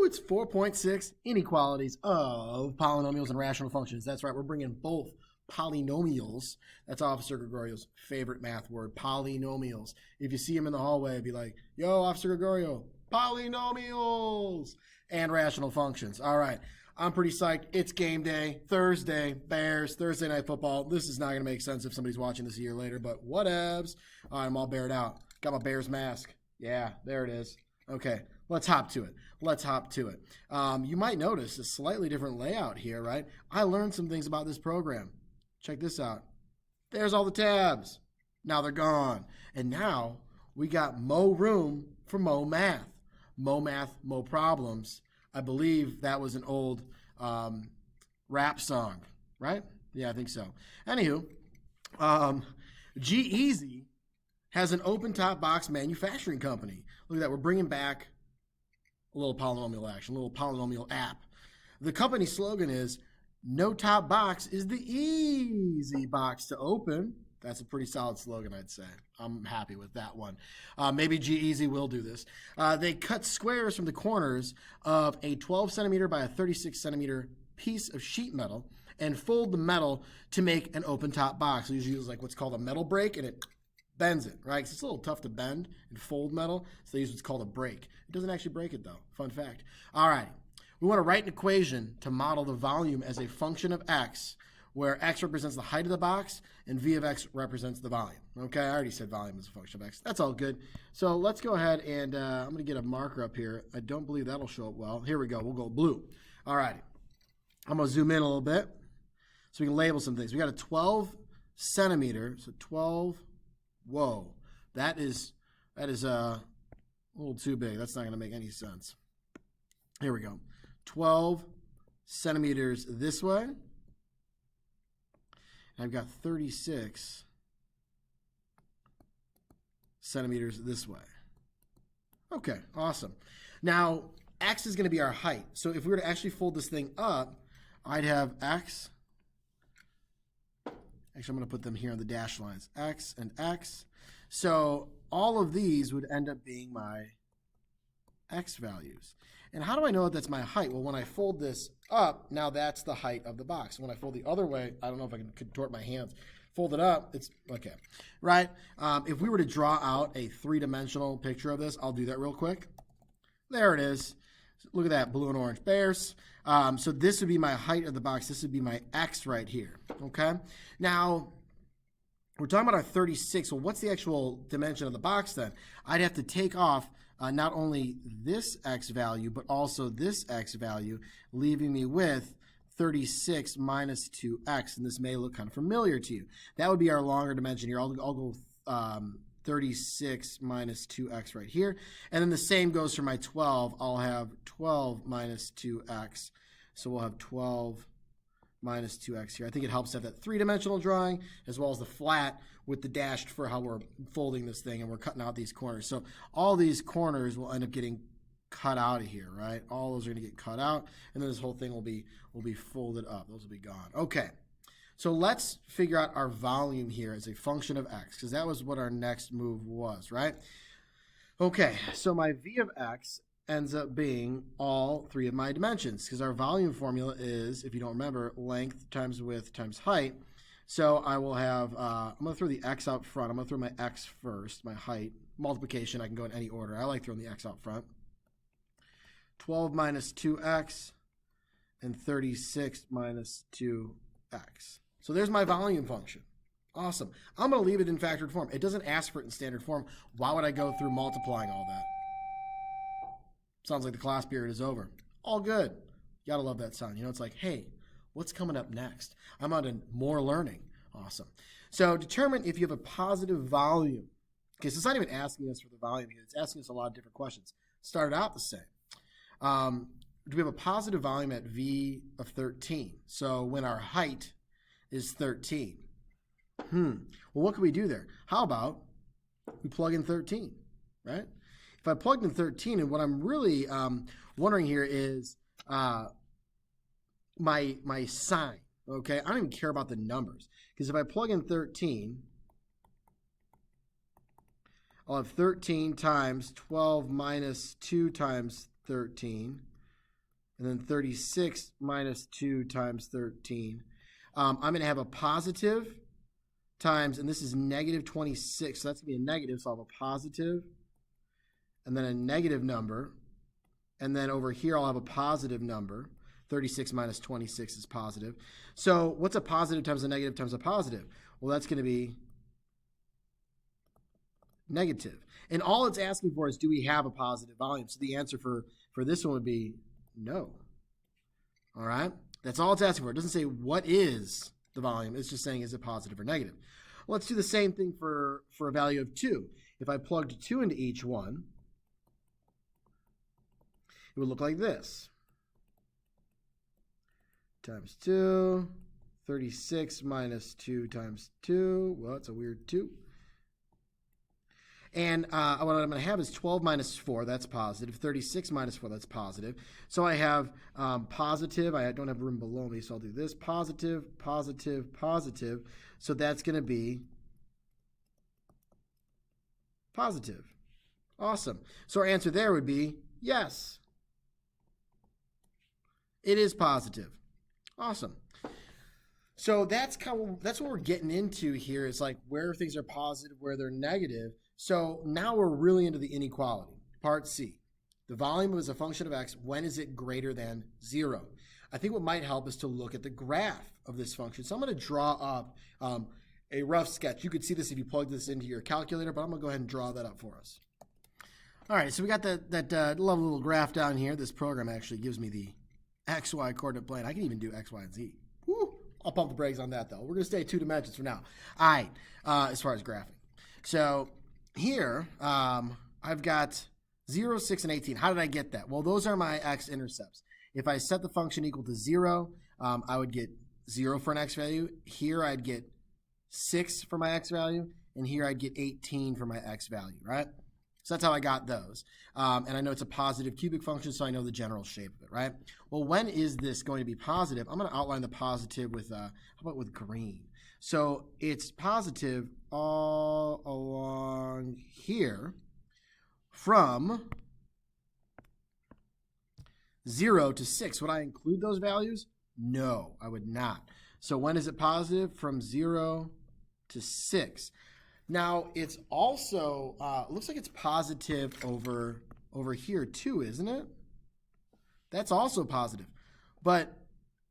it's 4.6 inequalities of polynomials and rational functions. That's right, we're bringing both polynomials. That's Officer Gregorio's favorite math word, polynomials. If you see him in the hallway, be like, yo, Officer Gregorio, polynomials and rational functions. All right, I'm pretty psyched. It's game day, Thursday, Bears, Thursday night football. This is not going to make sense if somebody's watching this a year later, but whatevs. All right, I'm all bared out. Got my Bears mask. Yeah, there it is. Okay, let's hop to it. You might notice a slightly different layout here, right? I learned some things about this program. Check this out. There's all the tabs. Now they're gone. And now we got mo room for mo math. Mo math, mo problems. I believe that was an old rap song, right? Yeah, I think so. Anywho, G-Eazy has an open top box manufacturing company. Look at that. We're bringing back a little polynomial action, a little polynomial app. The company slogan is, no top box is the easy box to open. That's a pretty solid slogan, I'd say. I'm happy with that one. Maybe G-Eazy will do this. They cut squares from the corners of a 12 centimeter by a 36 centimeter piece of sheet metal and fold the metal to make an open top box. They usually use like what's called a metal brake, and it bends it, right? Because it's a little tough to bend and fold metal, so they use what's called a brake. It doesn't actually break it, though. Fun fact. All right. We want to write an equation to model the volume as a function of x, where x represents the height of the box and v of x represents the volume. Okay, I already said volume is a function of x. That's all good. So let's go ahead and I'm going to get a marker up here. I don't believe that'll show up well. Here we go. We'll go blue. All right. I'm going to zoom in a little bit so we can label some things. We got a 12 centimeter, so 12. Whoa, that is a little too big. That's not going to make any sense. Here we go. 12 centimeters this way. And I've got 36 centimeters this way. Okay, awesome. Now, x is going to be our height. So if we were to actually fold this thing up, I'd have x. Actually, I'm going to put them here on the dashed lines. X and x. So all of these would end up being my x values. And how do I know that that's my height? Well, when I fold this up, now that's the height of the box. When I fold the other way, I don't know if I can contort my hands. Fold it up, it's okay, right? If we were to draw out a three-dimensional picture of this, I'll do that real quick. There it is. Look at that, blue and orange bears. So this would be my height of the box. This would be my x right here, okay? Now, we're talking about our 36. Well, what's the actual dimension of the box then? I'd have to take off not only this x value, but also this x value, leaving me with 36 minus 2x, and this may look kind of familiar to you. That would be our longer dimension here. I'll go 36 minus 2x right here. And then the same goes for my 12. I'll have 12 minus 2x. So we'll have 12 minus 2x here. I think it helps to have that three-dimensional drawing as well as the flat with the dashed for how we're folding this thing and we're cutting out these corners. So all these corners will end up getting cut out of here, right? All those are going to get cut out, and then this whole thing will be folded up. Those will be gone. Okay. So let's figure out our volume here as a function of x, because that was what our next move was, right? Okay, so my v of x ends up being all three of my dimensions, because our volume formula is, if you don't remember, length times width times height. So I will have, I'm going to throw the x out front. I'm going to throw my x first, my height. Multiplication, I can go in any order. I like throwing the x out front. 12 minus 2x and 36 minus 2x. So there's my volume function. Awesome. I'm going to leave it in factored form. It doesn't ask for it in standard form. Why would I go through multiplying all that? Sounds like the class period is over. All good. You got to love that sound. You know, it's like, hey, what's coming up next? I'm on to more learning. Awesome. So determine if you have a positive volume. Okay, so it's not even asking us for the volume here. It's asking us a lot of different questions. Started out the same. Do we have a positive volume at v of 13? So when our height is 13. Well, what can we do there? How about we plug in 13, right? If I plugged in 13, and what I'm really wondering here is my sign, okay? I don't even care about the numbers, because if I plug in 13, I'll have 13 times 12 minus 2 times 13 and then 36 minus 2 times 13. I'm going to have a positive times, and this is negative 26, so that's going to be a negative, so I'll have a positive, and then a negative number, and then over here I'll have a positive number. 36 minus 26 is positive. So what's a positive times a negative times a positive? Well, that's going to be negative. And all it's asking for is, do we have a positive volume? So the answer for this one would be no. All right? That's all it's asking for. It doesn't say what is the volume. It's just saying, is it positive or negative? Well, let's do the same thing for a value of 2. If I plugged 2 into each one, it would look like this. Times 2, 36 minus 2 times 2. Well, it's a weird 2. And what I'm going to have is 12 minus 4, that's positive. 36 minus 4, that's positive. So I have positive. I don't have room below me, so I'll do this. Positive, positive, positive. So that's going to be positive. Awesome. So our answer there would be yes. It is positive. Awesome. So that's what we're getting into here. Is like where things are positive, where they're negative. So now we're really into the inequality. Part C. The volume is a function of x. When is it greater than 0? I think what might help is to look at the graph of this function. So I'm going to draw up a rough sketch. You could see this if you plug this into your calculator, but I'm going to go ahead and draw that up for us. All right, so we got that lovely little graph down here. This program actually gives me the XY coordinate plane. I can even do X, Y, and Z. Woo! I'll pump the brakes on that, though. We're going to stay 2 dimensions for now. All right, as far as graphing. So here, I've got 0, 6, and 18. How did I get that? Well, those are my x-intercepts. If I set the function equal to 0, I would get 0 for an x value. Here, I'd get 6 for my x value. And here, I'd get 18 for my x value, right? So that's how I got those. And I know it's a positive cubic function, so I know the general shape of it, right? Well, when is this going to be positive? I'm going to outline the positive with, how about with green? So it's positive all along here from 0 to 6. Would I include those values? No, I would not. So when is it positive? From 0 to 6. Now, it's also, looks like it's positive over here too, isn't it? That's also positive. But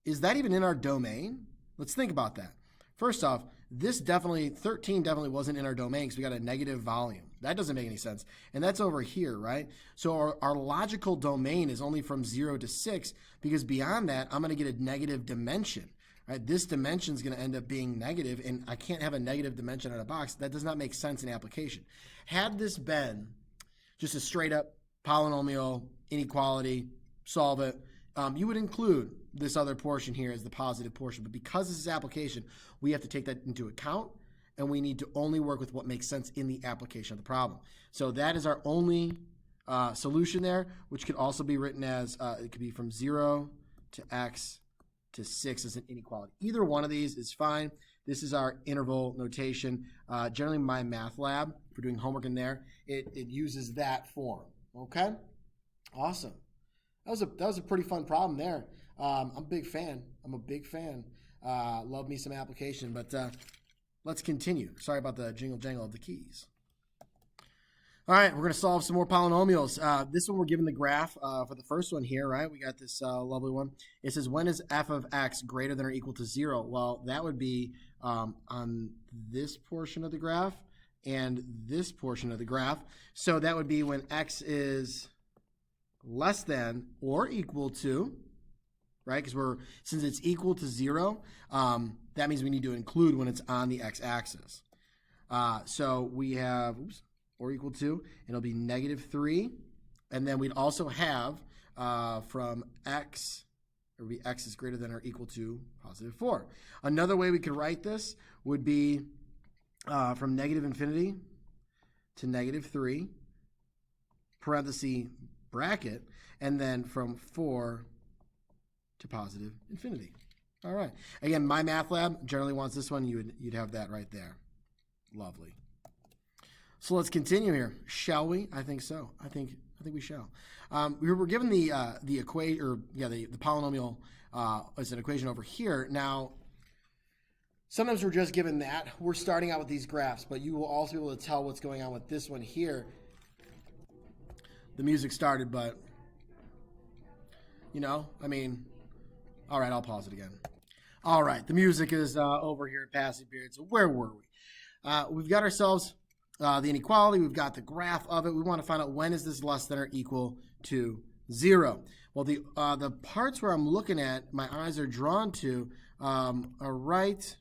is that even in our domain? Let's think about that. First off, 13 definitely wasn't in our domain because we got a negative volume. That doesn't make any sense. And that's over here, right? So our logical domain is only from 0 to 6 because beyond that, I'm going to get a negative dimension. Right, this dimension is going to end up being negative, and I can't have a negative dimension on a box. That does not make sense in application. Had this been just a straight-up polynomial inequality, solve it, you would include this other portion here as the positive portion. But because this is application, we have to take that into account, and we need to only work with what makes sense in the application of the problem. So that is our only solution there, which could also be written as, it could be from 0 to x to 6 as an inequality. Either one of these is fine. This is our interval notation. Generally, my math lab, if we're doing homework in there, it uses that form. Okay? Awesome. That was a pretty fun problem there. I'm a big fan. Love me some application, but let's continue. Sorry about the jingle jangle of the keys. All right, we're going to solve some more polynomials. This one we're given the graph for the first one here, right? We got this lovely one. It says, when is f of x greater than or equal to 0? Well, that would be on this portion of the graph and this portion of the graph. So that would be when x is less than or equal to, right? Because since it's equal to 0, that means we need to include when it's on the x-axis. So we have, or equal to, and it'll be -3. And then we'd also have from x, it would be x is greater than or equal to +4. Another way we could write this would be from -infinity to -3, parenthesis, bracket, and then from 4 to +infinity. All right. Again, my math lab generally wants this one. You'd have that right there. Lovely. So let's continue here, shall we? I think so. I think think we shall. We were given the equation, or yeah, the polynomial as an equation over here. Now, sometimes we're just given that. We're starting out with these graphs, but you will also be able to tell what's going on with this one here. The music started, but, you know, I mean, all right, I'll pause it again. All right, the music is over here at passing period. So where were we? We've got ourselves the inequality. We've got the graph of it. We want to find out when is this less than or equal to 0. Well, the parts where I'm looking at, my eyes are drawn to, are right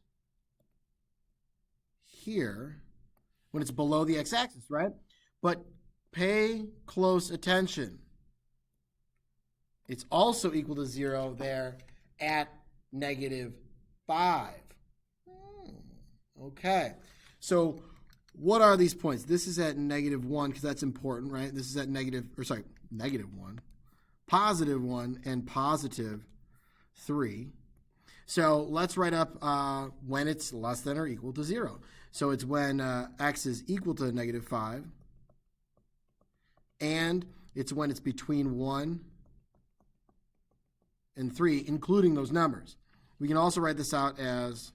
here when it's below the x-axis, right? But pay close attention. It's also equal to 0 there at -5. Okay. So what are these points? This is at -1 because that's important, right? This is at -1, +1, and +3. So let's write up when it's less than or equal to 0. So it's when x is equal to -5, and it's when it's between 1 and 3, including those numbers. We can also write this out as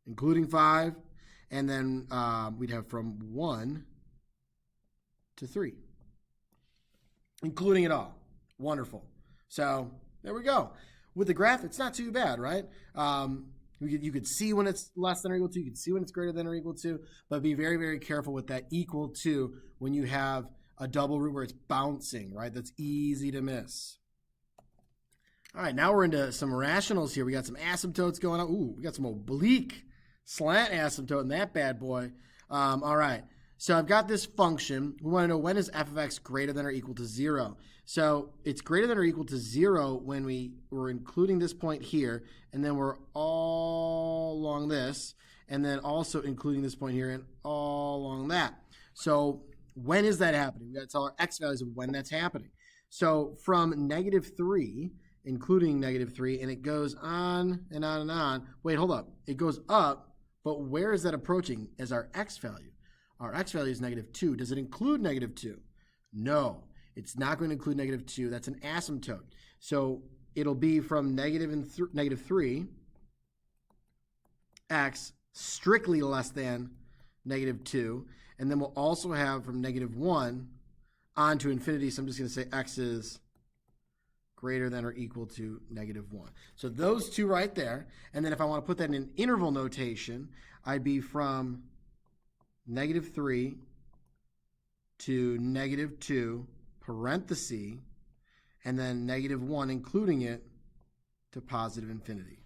including 5, and then we'd have from 1 to 3, including it all. Wonderful. So there we go. With the graph, it's not too bad, right? You could see when it's less than or equal to, you could see when it's greater than or equal to, but be very, very careful with that equal to when you have a double root where it's bouncing, right? That's easy to miss. All right, now we're into some rationals here. We got some asymptotes going on. Ooh, we got some oblique slant asymptote in that bad boy. All right, so I've got this function. We want to know when is f of x greater than or equal to 0. So it's greater than or equal to 0 when we're including this point here, and then we're all along this, and then also including this point here and all along that. So when is that happening? We've got to tell our x values of when that's happening. So from -3, including -3, and it goes on and on and on. Wait, hold up. It goes up, but where is that approaching as our x value? Our x value is -2. Does it include -2? No, it's not going to include -2. That's an asymptote. So it'll be from -3, x strictly less than -2, and then we'll also have from -1 on to infinity. So I'm just going to say x is greater than or equal to -1. So those two right there. And then if I want to put that in an interval notation, I'd be from -3 to -2, parenthesis, and then -1, including it, to positive infinity.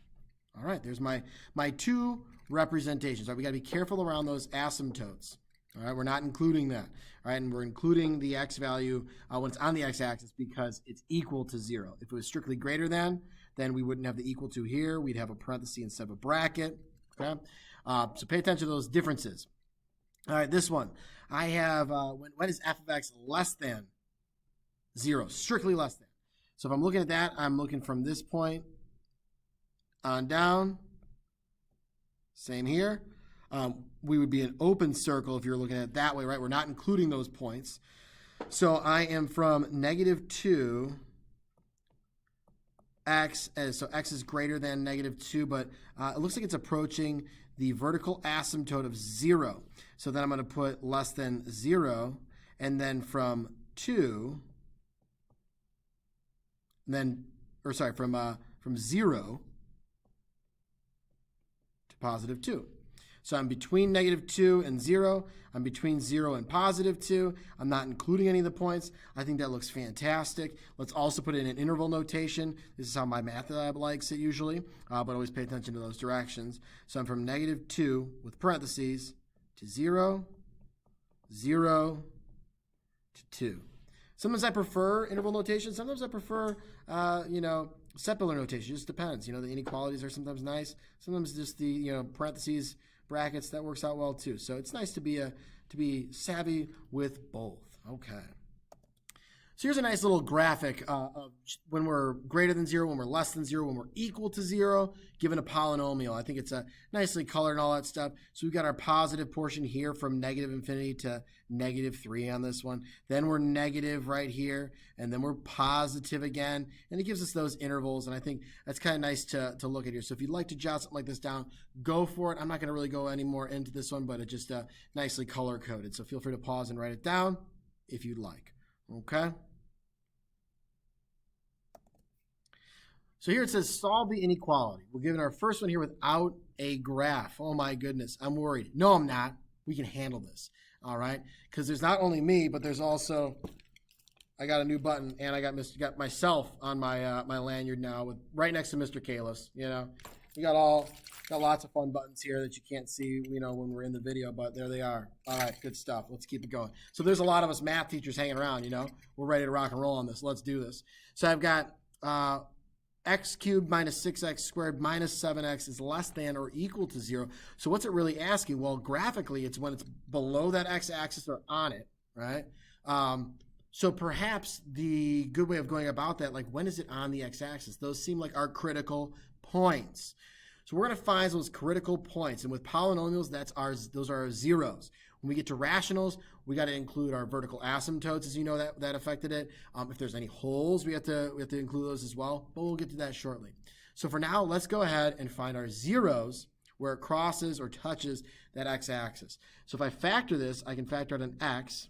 All right, there's my two representations. All right, we got to be careful around those asymptotes. All right, we're not including that. All right, and we're including the x value when it's on the x-axis because it's equal to 0. If it was strictly greater than, then we wouldn't have the equal to here. We'd have a parenthesis instead of a bracket. Okay, so pay attention to those differences. All right, this one. I have when is f of x less than 0? Strictly less than. So if I'm looking at that, I'm looking from this point on down. Same here. We would be an open circle if you're looking at it that way, right? We're not including those points. So I am from -2 x, so x is greater than -2, but it looks like it's approaching the vertical asymptote of 0. So then I'm going to put less than 0, and then from 2, from 0 to +2. So I'm between -2 and 0. I'm between 0 and +2. I'm not including any of the points. I think that looks fantastic. Let's also put it in an interval notation. This is how my math lab likes it usually, but always pay attention to those directions. So I'm from -2 with parentheses to 0, 0 to 2. Sometimes I prefer interval notation. Sometimes I prefer, secular notation. It just depends. The inequalities are sometimes nice. Sometimes just the, parentheses, brackets, that works out well too. So it's nice to be savvy with both. Okay. So here's a nice little graphic of when we're greater than 0, when we're less than 0, when we're equal to 0, given a polynomial. I think it's nicely colored and all that stuff. So we've got our positive portion here from negative infinity to -3 on this one. Then we're negative right here, and then we're positive again. And it gives us those intervals, and I think that's kind of nice to look at here. So if you'd like to jot something like this down, go for it. I'm not going to really go any more into this one, but it's just nicely color-coded. So feel free to pause and write it down if you'd like. Okay? So here it says solve the inequality. We're given our first one here without a graph. Oh my goodness, I'm worried. No, I'm not. We can handle this, all right? Because there's not only me, but there's also, I got a new button, and I got myself on my my lanyard now, with right next to Mr. Kalis. You know, we got lots of fun buttons here that you can't see, you know, when we're in the video, but there they are. All right, good stuff. Let's keep it going. So there's a lot of us math teachers hanging around. You know, we're ready to rock and roll on this. Let's do this. So I've got x cubed minus 6x squared minus 7x is less than or equal to 0. So what's it really asking? Well, graphically, it's when it's below that x-axis or on it, right? So perhaps the good way of going about that, like when is it on the x-axis? Those seem like our critical points. So we're going to find those critical points. And with polynomials, those are our zeros. When we get to rationals, we got to include our vertical asymptotes, as you know, that affected it. If there's any holes, we have to include those as well, but we'll get to that shortly. So for now, let's go ahead and find our zeros where it crosses or touches that x-axis. So if I factor this, I can factor out an x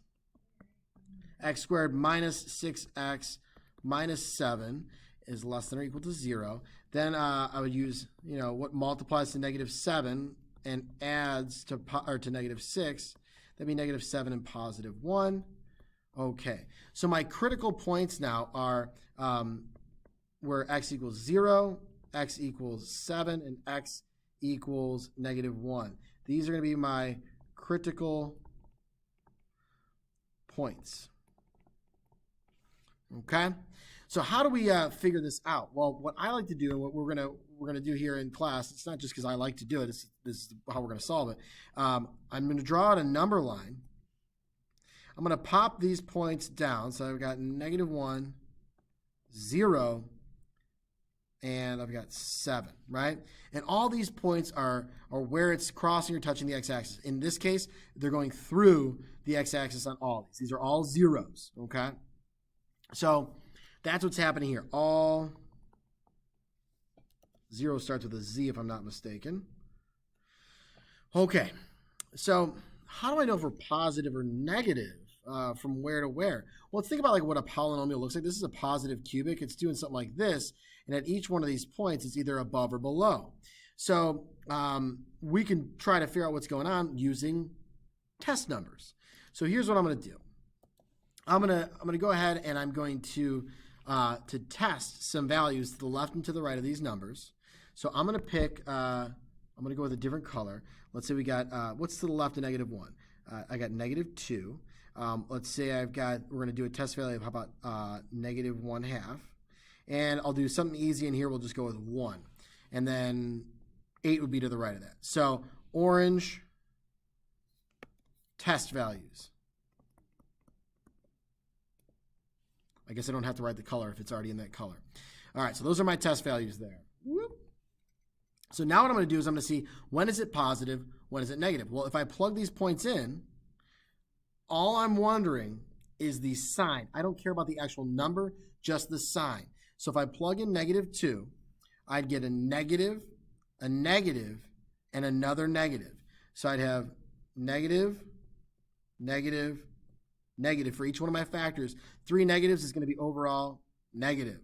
squared minus 6x minus 7 is less than or equal to 0. Then I would use, you know, what multiplies to -7 and adds to -6. That'd be -7 and +1. Okay, so my critical points now are where x equals 0, x equals 7, and x equals -1. These are going to be my critical points. Okay, so how do we figure this out? Well, what I like to do, and what we're gonna do here in class, it's not just because I like to do it. This is how we're gonna solve it. I'm gonna draw out a number line. I'm gonna pop these points down. So I've got -1, 0, and I've got 7, right? And all these points are where it's crossing or touching the x-axis. In this case, they're going through the x-axis on all these. These are all zeros, okay? So that's what's happening here. All 0 starts with a Z, if I'm not mistaken. Okay, so how do I know if we're positive or negative from where to where? Well, let's think about like what a polynomial looks like. This is a positive cubic. It's doing something like this, and at each one of these points, it's either above or below. So we can try to figure out what's going on using test numbers. So here's what I'm going to do. I'm gonna go ahead and I'm going to test some values to the left and to the right of these numbers. So I'm gonna pick. I'm gonna go with a different color. Let's say we got what's to the left of -1. I got -2. Let's say we're gonna do a test value of how about -1/2, and I'll do something easy in here. We'll just go with 1, and then 8 would be to the right of that. So orange test values. I guess I don't have to write the color if it's already in that color. All right, so those are my test values there. Whoop. So now what I'm going to do is I'm going to see when is it positive, when is it negative. Well, if I plug these points in, all I'm wondering is the sign. I don't care about the actual number, just the sign. So if I plug in -2, I'd get a negative, and another negative. So I'd have negative, negative, negative for each one of my factors. 3 negatives is going to be overall negative.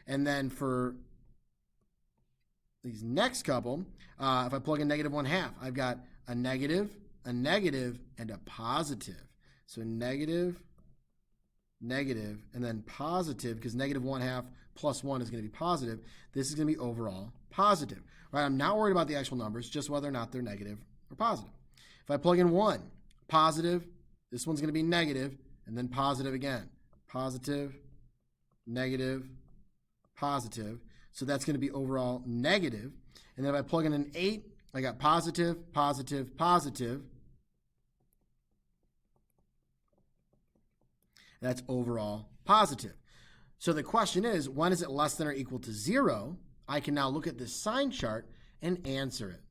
And then for these next couple, if I plug in -1/2, I've got a negative, and a positive. So negative, and then positive, because -1/2 plus 1 is going to be positive. This is going to be overall positive. Right? I'm not worried about the actual numbers, just whether or not they're negative or positive. If I plug in 1, positive, this one's going to be negative, and then positive again. Positive, negative, positive. So that's going to be overall negative. And then if I plug in an 8, I got positive, positive, positive. That's overall positive. So the question is, when is it less than or equal to 0? I can now look at this sign chart and answer it.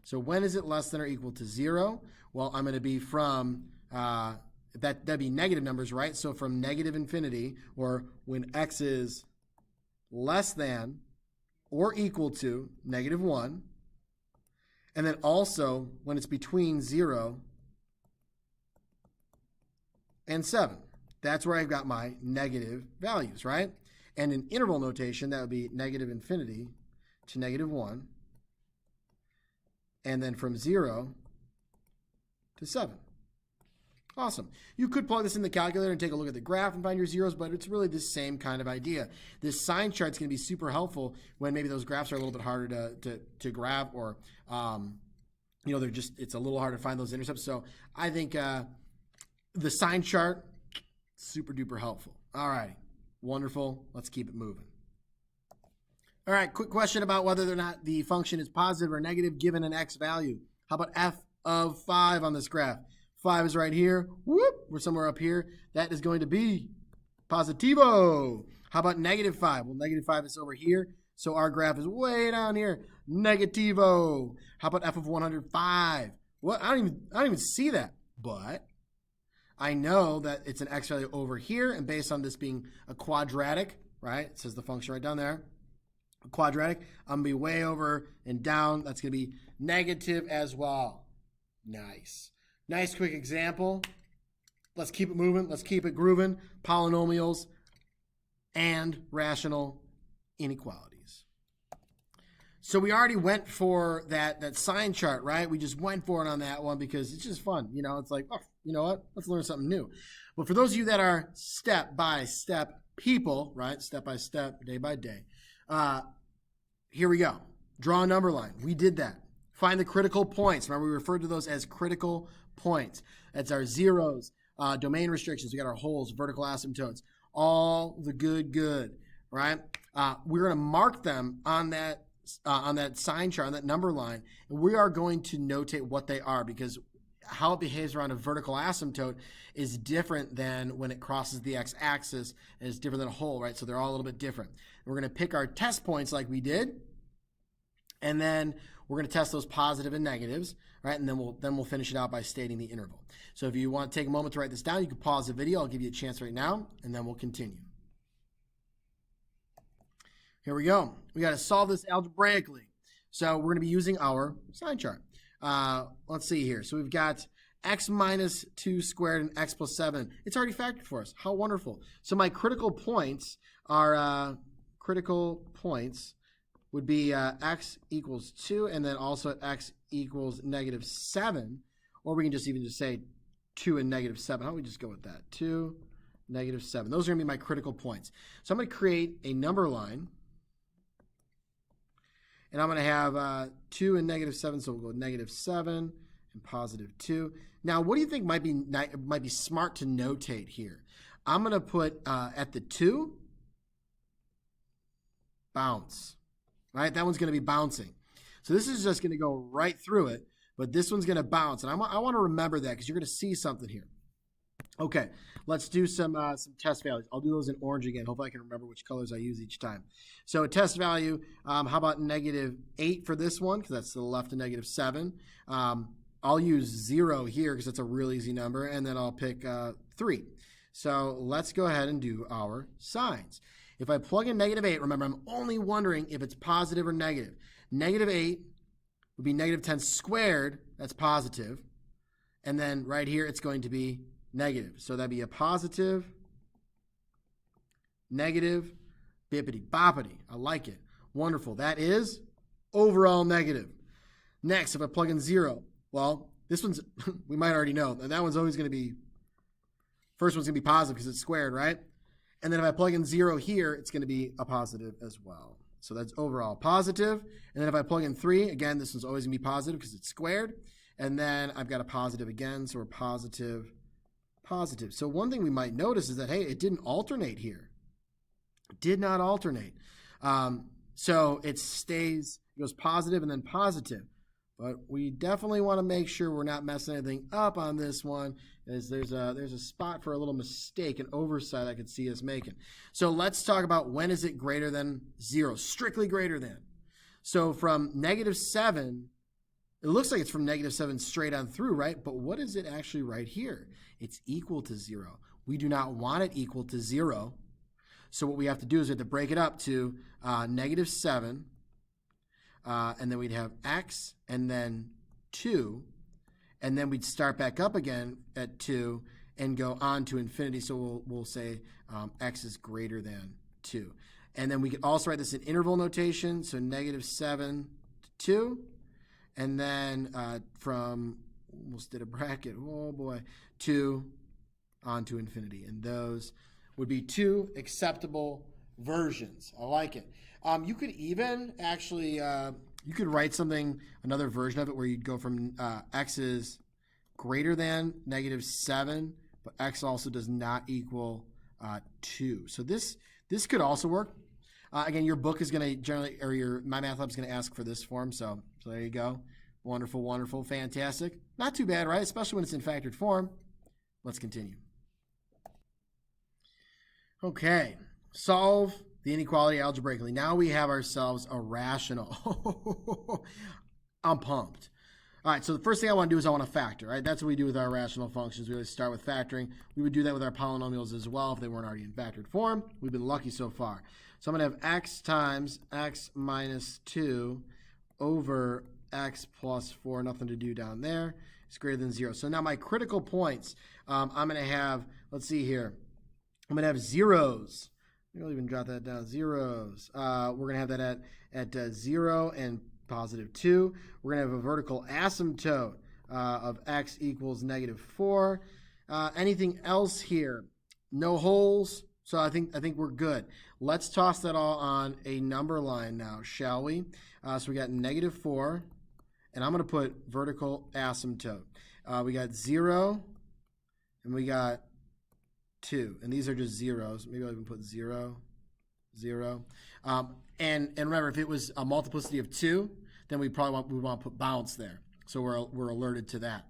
So when is it less than or equal to 0? Well, I'm going to be from, that'd be negative numbers, right? So from negative infinity, or when x is less than or equal to negative 1. And then also when it's between 0 and 7. That's where I've got my negative values, right? And in interval notation, that would be negative infinity to negative 1. And then from 0 to 7. Awesome. You could plug this in the calculator and take a look at the graph and find your zeros, but it's really the same kind of idea. This sign chart is going to be super helpful when maybe those graphs are a little bit harder to grab, or it's a little hard to find those intercepts. So I think the sign chart, super duper helpful. All right, wonderful. Let's keep it moving. All right, quick question about whether or not the function is positive or negative given an x value. How about f of 5 on this graph? 5 is right here. Whoop, we're somewhere up here. That is going to be positivo. How about negative 5? Well, negative 5 is over here, so our graph is way down here. Negativo. How about f of 105? What? I don't even see that, but I know that it's an x value over here, and based on this being a quadratic, right? It says the function right down there. A quadratic, I'm going to be way over and down. That's going to be negative as well. Nice. Nice quick example. Let's keep it moving. Let's keep it grooving. Polynomials and rational inequalities. So we already went for that sign chart, right? We just went for it on that one because it's just fun. You know, it's like, oh, you know what? Let's learn something new. But for those of you that are step-by-step people, right? Step-by-step, day by day. Here we go. Draw a number line. We did that. Find the critical points. Remember, we referred to those as critical points. That's our zeros, domain restrictions. We got our holes, vertical asymptotes, all the good, right? We're going to mark them on that sign chart, on that number line, and we are going to notate what they are, because how it behaves around a vertical asymptote is different than when it crosses the x-axis, and it's different than a hole, right? So they're all a little bit different. We're going to pick our test points like we did, and then we're going to test those positive and negatives, right? And then we'll finish it out by stating the interval. So if you want to take a moment to write this down, you can pause the video. I'll give you a chance right now, and then we'll continue. Here we go. We got to solve this algebraically. So we're going to be using our sign chart. Let's see here. So we've got x minus 2 squared and x plus 7. It's already factored for us. How wonderful. So my critical points are would be x equals 2, and then also x equals negative 7. Or we can just say 2 and negative 7. How about we just go with that? 2, negative 7. Those are going to be my critical points. So I'm going to create a number line. And I'm going to have 2 and negative 7, so we'll go negative 7 and positive 2. Now, what do you think might be smart to notate here? I'm going to put at the 2, bounce, right? That one's going to be bouncing. So this is just going to go right through it, but this one's going to bounce. And I want to remember that because you're going to see something here. Okay, let's do some test values. I'll do those in orange again. Hopefully I can remember which colors I use each time. So a test value, how about negative 8 for this one, because that's to the left of negative 7. I'll use 0 here because it's a real easy number, and then I'll pick 3. So let's go ahead and do our signs. If I plug in negative 8, remember, I'm only wondering if it's positive or negative. Negative 8 would be negative 10 squared. That's positive. And then right here, it's going to be negative. So that'd be a positive, negative, bippity boppity. I like it. Wonderful. That is overall negative. Next, if I plug in 0, well, this one's, we might already know. That one's always going to be, first one's going to be positive because it's squared, right? And then if I plug in 0 here, it's going to be a positive as well. So that's overall positive. And then if I plug in 3, again, this one's always going to be positive because it's squared. And then I've got a positive again, so we're positive, positive. So one thing we might notice is that, hey, it didn't alternate here. It did not alternate. So it stays, it goes positive and then positive. But we definitely want to make sure we're not messing anything up on this one, as there's a spot for a little mistake, an oversight I could see us making. So let's talk about when is it greater than 0, strictly greater than. So from -7, it looks like it's from -7 straight on through, right? But what is it actually right here? It's equal to 0. We do not want it equal to 0. So what we have to do is we have to break it up to -7, and then we'd have x and then 2, and then we'd start back up again at 2 and go on to infinity. So we'll say x is greater than 2. And then we could also write this in interval notation, so -7 to 2, and then from, almost did a bracket, oh boy, 2 on to infinity. And those would be 2 acceptable versions. I like it. You could even actually, you could write something, another version of it where you'd go from x is greater than -7, but x also does not equal 2. So this could also work. Again, your book is going to generally, or your My Math Lab is going to ask for this form. So there you go. Wonderful, wonderful, fantastic. Not too bad, right? Especially when it's in factored form. Let's continue. Okay, solve the inequality algebraically. Now we have ourselves a rational. I'm pumped. All right, so the first thing I want to do is I want to factor, right? That's what we do with our rational functions. We always start with factoring. We would do that with our polynomials as well if they weren't already in factored form. We've been lucky so far. So I'm going to have x times x minus 2 over x plus 4, nothing to do down there. It's greater than 0. So now my critical points, I'm going to have, let's see here, I'm going to have zeros. Maybe I'll even jot that down, zeros. We're going to have that at 0 and positive 2. We're going to have a vertical asymptote of x equals -4. Anything else here? No holes. So I think we're good. Let's toss that all on a number line now, shall we? So we got -4, and I'm going to put vertical asymptote. We got 0, and we got 2, and these are just zeros. Maybe I'll even put 0, 0. And remember, if it was a multiplicity of 2, then we want to put bounce there. So we're alerted to that.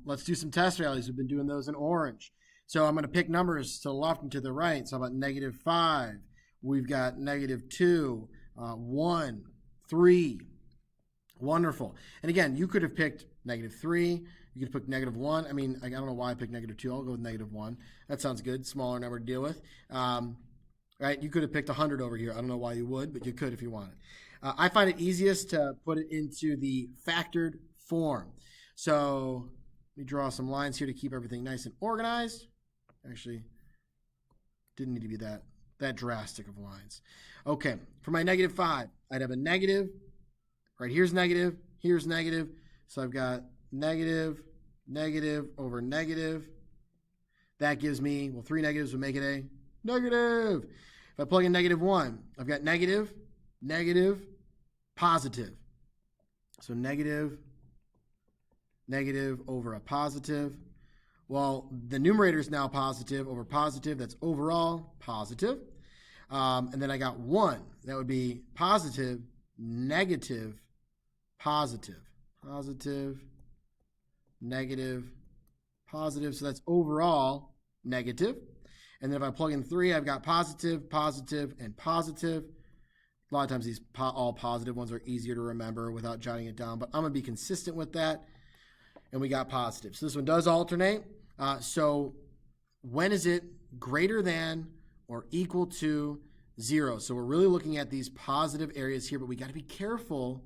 Let's do some test realities. We've been doing those in orange. So I'm going to pick numbers to the left and to the right. So how about -5? We've got -2, 1, 3. Wonderful. And again, you could have picked -3. You could pick -1. I mean, I don't know why I picked -2. I'll go with -1. That sounds good. Smaller number to deal with. Right? You could have picked 100 over here. I don't know why you would, but you could if you wanted. I find it easiest to put it into the factored form. So let me draw some lines here to keep everything nice and organized. Actually, didn't need to be that drastic of lines. Okay, for my -5, I'd have a negative. Right, here's negative, here's negative. So I've got negative, negative over negative. That gives me, well, 3 negatives would make it a negative. If I plug in -1, I've got negative, negative, positive. So negative, negative over a positive. Well, the numerator is now positive over positive. That's overall positive. And then I got 1. That would be positive, negative, positive. Positive, negative, positive. So that's overall negative. And then if I plug in 3, I've got positive, positive, and positive. A lot of times these all positive ones are easier to remember without jotting it down, but I'm going to be consistent with that. And we got positive. So this one does alternate. So when is it greater than or equal to 0? So we're really looking at these positive areas here, but we got to be careful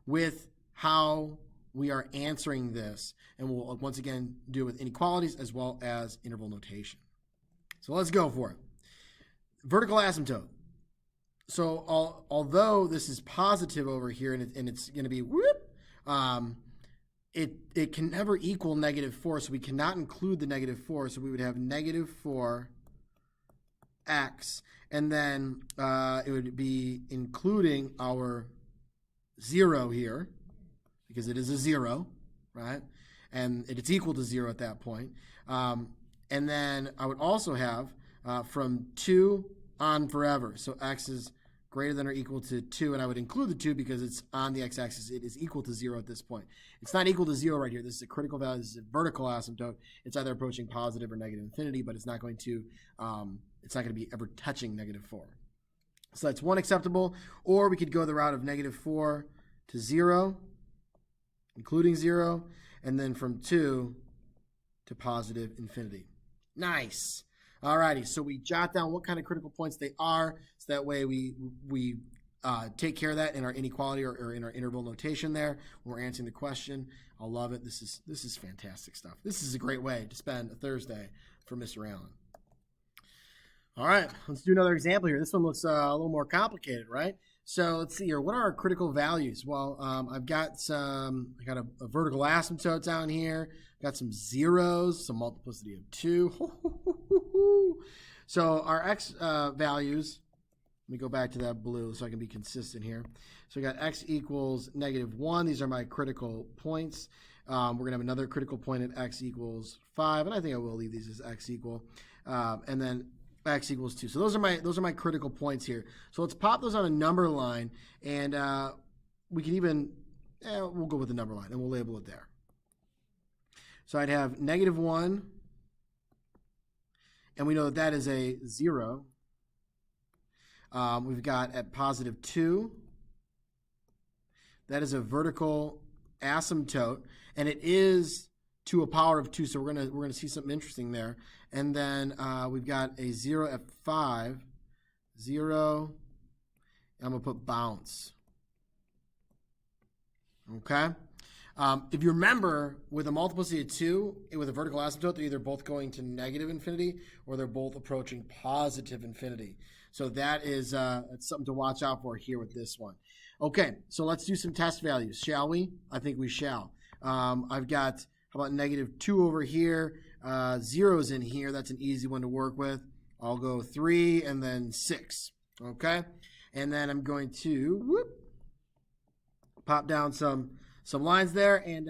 with how we are answering this. And we'll once again do it with inequalities as well as interval notation. So let's go for it. Vertical asymptote. So although this is positive over here and it's going to be whoop, it can never equal -4, so we cannot include the -4. So we would have -4x, and then it would be including our 0 here, because it is a 0, right? And it's equal to 0 at that point. And then I would also have from 2 on forever. So x is greater than or equal to 2, and I would include the 2 because it's on the x-axis. It is equal to 0 at this point. It's not equal to 0 right here. This is a critical value. This is a vertical asymptote. It's either approaching positive or negative infinity, but it's not going to be ever touching -4. So that's 1 acceptable, or we could go the route of -4 to 0, including 0, and then from 2 to positive infinity. Nice. Alrighty, so we jot down what kind of critical points they are, so that way we take care of that in our inequality or in our interval notation there when we're answering the question. I love it. This is fantastic stuff. This is a great way to spend a Thursday for Mr. Allen. All right, let's do another example here. This one looks a little more complicated, right? So let's see here. What are our critical values? Well, I've got a vertical asymptote down here. Got some zeros, some multiplicity of 2. So our x values, let me go back to that blue so I can be consistent here. So we got x equals -1. These are my critical points. We're going to have another critical point at x equals 5, and I think I will leave these as x equal. And then x equals 2. So those are my critical points here. So let's pop those on a number line, and we can even we'll go with the number line and we'll label it there. So I'd have -1, and we know that is a 0. We've got at positive 2. That is a vertical asymptote, and it is to a power of 2. So we're gonna see something interesting there. And then we've got a 0 at 5, 0, and I'm gonna put bounce. Okay. If you remember, with a multiplicity of 2, with a vertical asymptote, they're either both going to negative infinity or they're both approaching positive infinity. So that is that's something to watch out for here with this one. Okay, so let's do some test values, shall we? I think we shall. I've got, how about -2 over here? 0's in here. That's an easy one to work with. I'll go 3 and then 6. Okay, and then I'm going to pop down some lines there, and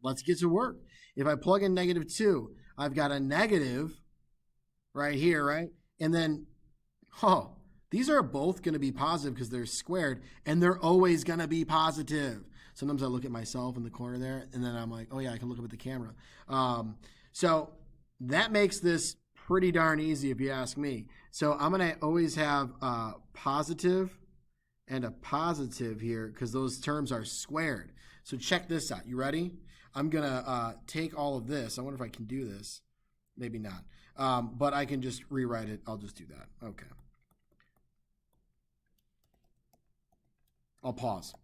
let's get to work. If I plug in -2, I've got a negative right here, right? And then, these are both going to be positive because they're squared, and they're always going to be positive. Sometimes I look at myself in the corner there, and then I'm like, oh yeah, I can look up at the camera. So that makes this pretty darn easy if you ask me. So I'm going to always have a positive and a positive here because those terms are squared. So check this out. You ready? I'm going to take all of this. I wonder if I can do this. Maybe not. But I can just rewrite it. I'll just do that. Okay. I'll pause.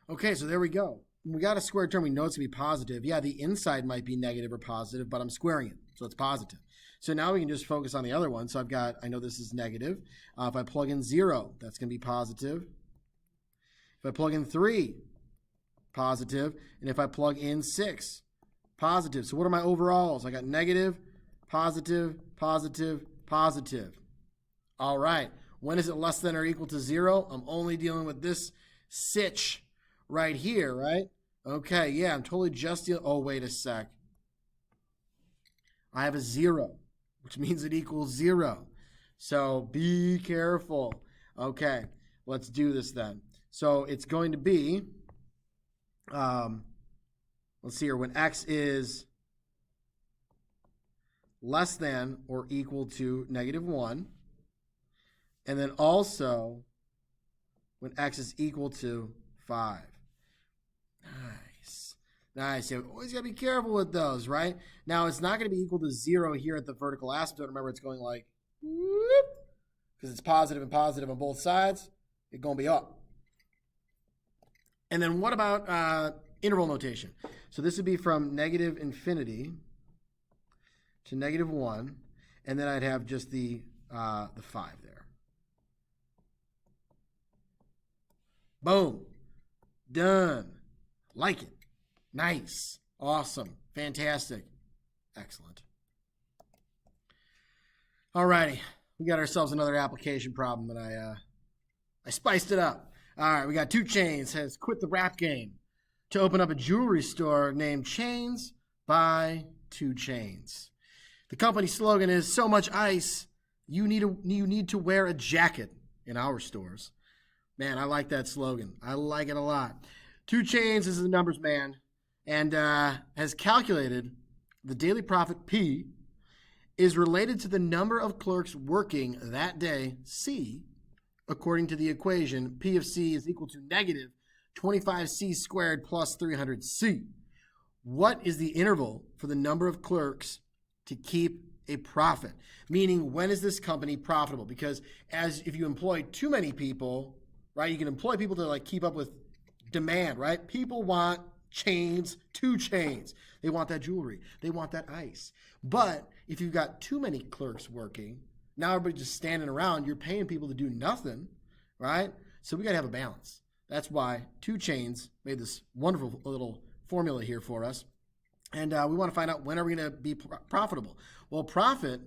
Okay, so there we go. We got a squared term. We know it's going to be positive. Yeah, the inside might be negative or positive, but I'm squaring it, so it's positive. So now we can just focus on the other one. So I know this is negative. If I plug in 0, that's going to be positive. If I plug in 3, positive. And if I plug in 6, positive. So what are my overalls? I got negative, positive, positive, positive. All right. When is it less than or equal to 0? I'm only dealing with this sitch right here, right? Okay, yeah, I'm totally just dealing. Oh, wait a sec. I have a 0, which means it equals 0. So be careful. Okay, let's do this then. So it's going to be, let's see here, when x is less than or equal to -1, and then also when x is equal to 5. Nice. Nice. You always got to be careful with those, right? Now, it's not going to be equal to 0 here at the vertical asymptote. Remember, it's going like, whoop, because it's positive and positive on both sides. It's going to be up. And then what about interval notation? So this would be from negative infinity to -1, and then I'd have just the 5 there. Boom. Done. Like it. Nice. Awesome. Fantastic. Excellent. All righty. We got ourselves another application problem that I spiced it up. All right. We got 2 Chainz has quit the rap game to open up a jewelry store named Chains by 2 Chainz. The company slogan is "So much ice, you need to wear a jacket in our stores." Man, I like that slogan. I like it a lot. 2 Chainz is a numbers man and has calculated the daily profit P is related to the number of clerks working that day, C, according to the equation P of C is equal to negative 25C squared plus 300C. What is the interval for the number of clerks to keep a profit? Meaning, when is this company profitable? Because if you employ too many people, right, you can employ people to like keep up with demand, right? People want chains, 2 Chainz. They want that jewelry. They want that ice. But if you've got too many clerks working, now everybody's just standing around, you're paying people to do nothing, right? So we got to have a balance. That's why 2 Chainz made this wonderful little formula here for us. And we want to find out when are we going to be profitable. Well, profit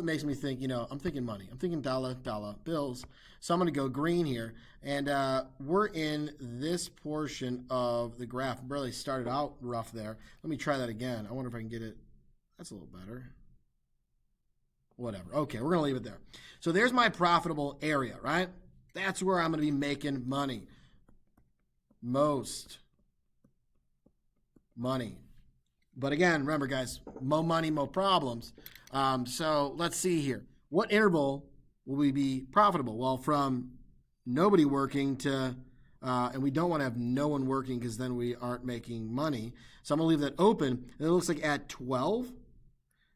makes me think, I'm thinking money. I'm thinking dollar bills. So I'm going to go green here. And we're in this portion of the graph. Barely started out rough there. Let me try that again. I wonder if I can get it. That's a little better. Whatever. Okay, we're going to leave it there. So there's my profitable area, right? That's where I'm going to be making money. Most money. But again, remember, guys, mo money, mo problems. So let's see here. What interval will we be profitable? Well, from nobody working to, and we don't want to have no one working because then we aren't making money. So I'm going to leave that open. And it looks like at 12.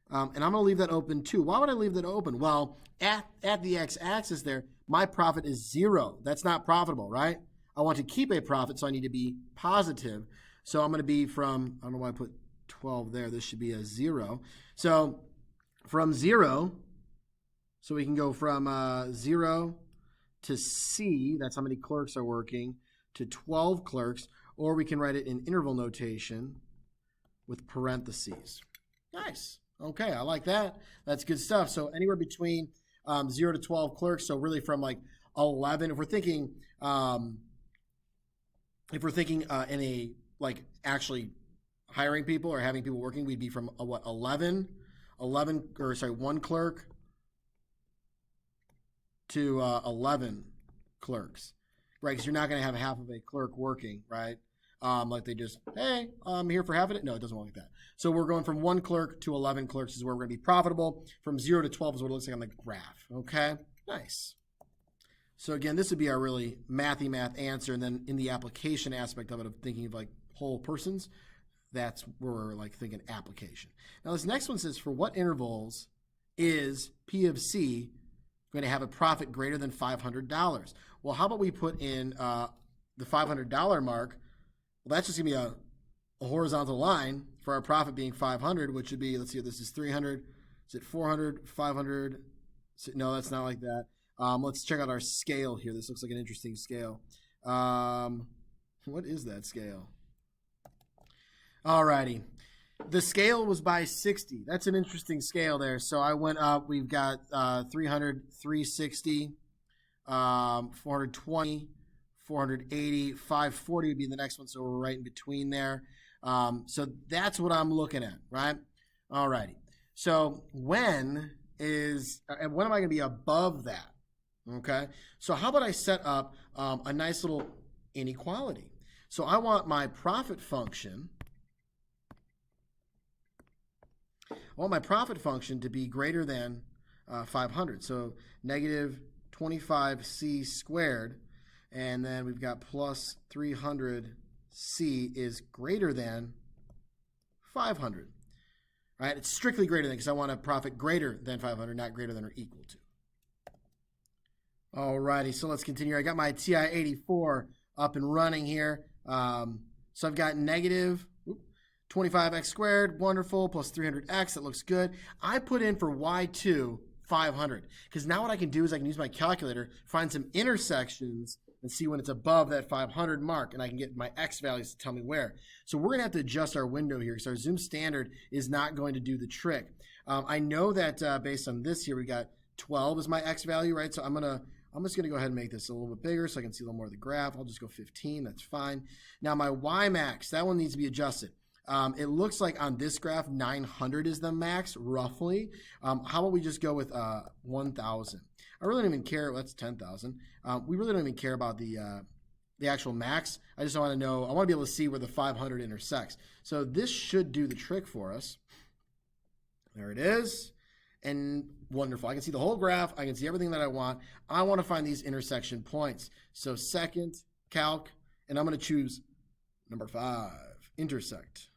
And I'm going to leave that open too. Why would I leave that open? Well, at the x-axis there, my profit is 0. That's not profitable, right? I want to keep a profit, so I need to be positive. So I'm going to be from, I don't know why I put 12 there. This should be a 0. So from 0, so we can go from 0 to C, that's how many clerks are working, to 12 clerks, or we can write it in interval notation with parentheses. Nice. Okay, I like that. That's good stuff. So anywhere between 0 to 12 clerks, so really from like 11, if we're thinking in a like actually hiring people or having people working, we'd be from 1 clerk to 11 clerks, right? Because you're not going to have half of a clerk working, right? Like they just, hey, I'm here for half of it. No, it doesn't work like that. So we're going from 1 clerk to 11 clerks is where we're going to be profitable. From 0 to 12 is what it looks like on the graph. Okay, nice. So again, this would be our really mathy math answer. And then in the application aspect of it, of thinking of like whole persons, that's where we're like thinking application. Now this next one says, for what intervals is P of C going to have a profit greater than $500? Well, how about we put in the $500 mark? Well, that's just going to be a horizontal line for our profit being 500, which would be, let's see, this is 300. Is it 400, 500? No, that's not like that. Let's check out our scale here. This looks like an interesting scale. What is that scale? Alrighty. The scale was by 60. That's an interesting scale there. So I went up. We've got 300, 360, 420, 480, 540 would be the next one. So we're right in between there. So that's what I'm looking at, right? Alrighty. So when am I going to be above that? Okay. So how about I set up a nice little inequality? So I want my profit function. I want my profit function to be greater than 500. So negative 25c squared, and then we've got plus 300c is greater than 500. Right? It's strictly greater than, because I want a profit greater than 500, not greater than or equal to. Alrighty, so let's continue. I got my TI-84 up and running here. So I've got negative 25x squared, wonderful, plus 300x, that looks good. I put in for y2, 500, because now what I can do is I can use my calculator, find some intersections, and see when it's above that 500 mark, and I can get my x values to tell me where. So we're going to have to adjust our window here, because our zoom standard is not going to do the trick. I know that based on this here, we got 12 is my x value, right? So I'm just going to go ahead and make this a little bit bigger so I can see a little more of the graph. I'll just go 15. That's fine. Now my y max, that one needs to be adjusted. It looks like on this graph, 900 is the max, roughly. How about we just go with 1,000? I really don't even care. Well, that's 10,000. We really don't even care about the actual max. I just want to know, I want to be able to see where the 500 intersects. So this should do the trick for us. There it is. And wonderful. I can see the whole graph. I can see everything that I want. I want to find these intersection points. So second calc, and I'm going to choose number 5, intersect.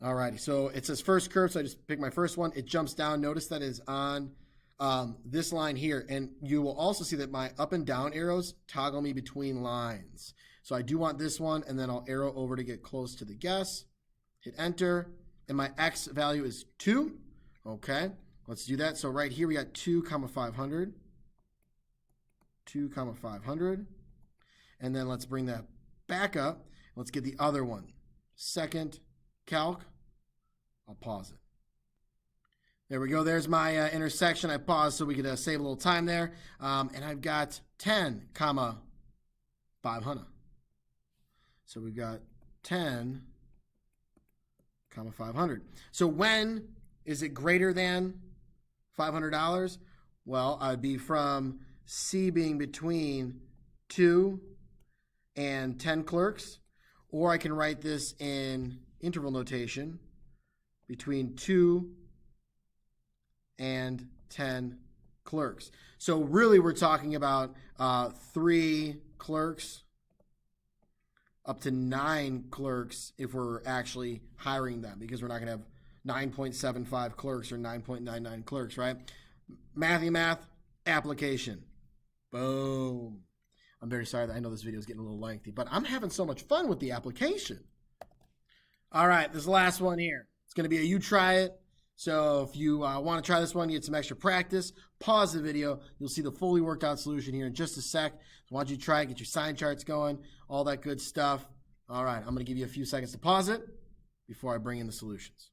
All righty. So it says first curve, so I just pick my first one. It jumps down. Notice that is on this line here. And you will also see that my up and down arrows toggle me between lines. So I do want this one, and then I'll arrow over to get close to the guess. Hit enter. And my x value is 2. Okay, let's do that. So right here we got 2, 500. 2, 500. And then let's bring that back up. Let's get the other one. Second calc. I'll pause it. There we go. There's my intersection. I paused so we could save a little time there. And I've got 10, 500. So we've got 10, 500. So when is it greater than $500? Well, I'd be from C being between 2 and 10 clerks, or I can write this in interval notation between 2 and 10 clerks. So really we're talking about 3 clerks up to 9 clerks if we're actually hiring them, because we're not going to have 9.75 clerks or 9.99 clerks, right? Mathy math, application. Boom. I'm very sorry that I know this video is getting a little lengthy, but I'm having so much fun with the application. All right, this last one here. It's going to be a you try it. So if you want to try this one, you get some extra practice, pause the video. You'll see the fully worked out solution here in just a sec. So why don't you try it, get your sign charts going, all that good stuff. All right, I'm going to give you a few seconds to pause it before I bring in the solutions.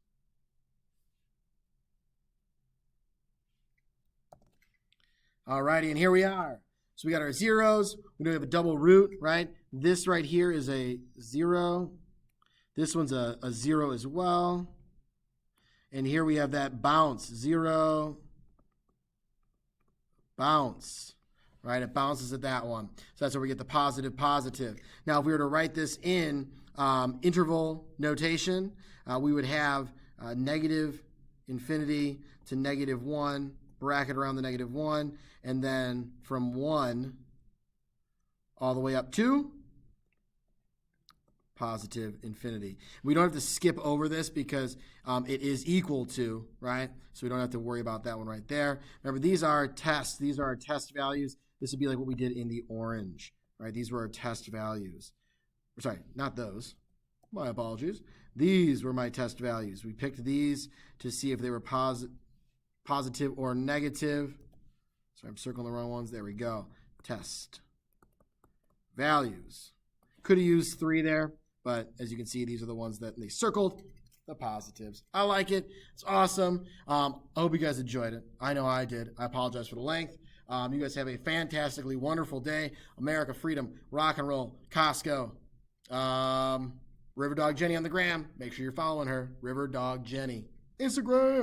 All righty, and here we are. So we got our zeros. We do have a double root, right? This right here is a 0. This one's a 0 as well. And here we have that bounce, 0, bounce, right? It bounces at that one. So that's where we get the positive, positive. Now, if we were to write this in interval notation, we would have negative infinity to -1, bracket around the -1, and then from 1 all the way up to positive infinity. We don't have to skip over this because it is equal to, right? So we don't have to worry about that one right there. Remember, these are tests. These are our test values. This would be like what we did in the orange, right? These were our test values. Sorry, not those. My apologies. These were my test values. We picked these to see if they were positive or negative. Sorry, I'm circling the wrong ones. There we go. Test values. Could have used 3 there. But as you can see, these are the ones that they circled, the positives. I like it. It's awesome. I hope you guys enjoyed it. I know I did. I apologize for the length. You guys have a fantastically wonderful day. America, freedom, rock and roll, Costco. River Dog Jenny on the gram. Make sure you're following her. River Dog Jenny. Instagram.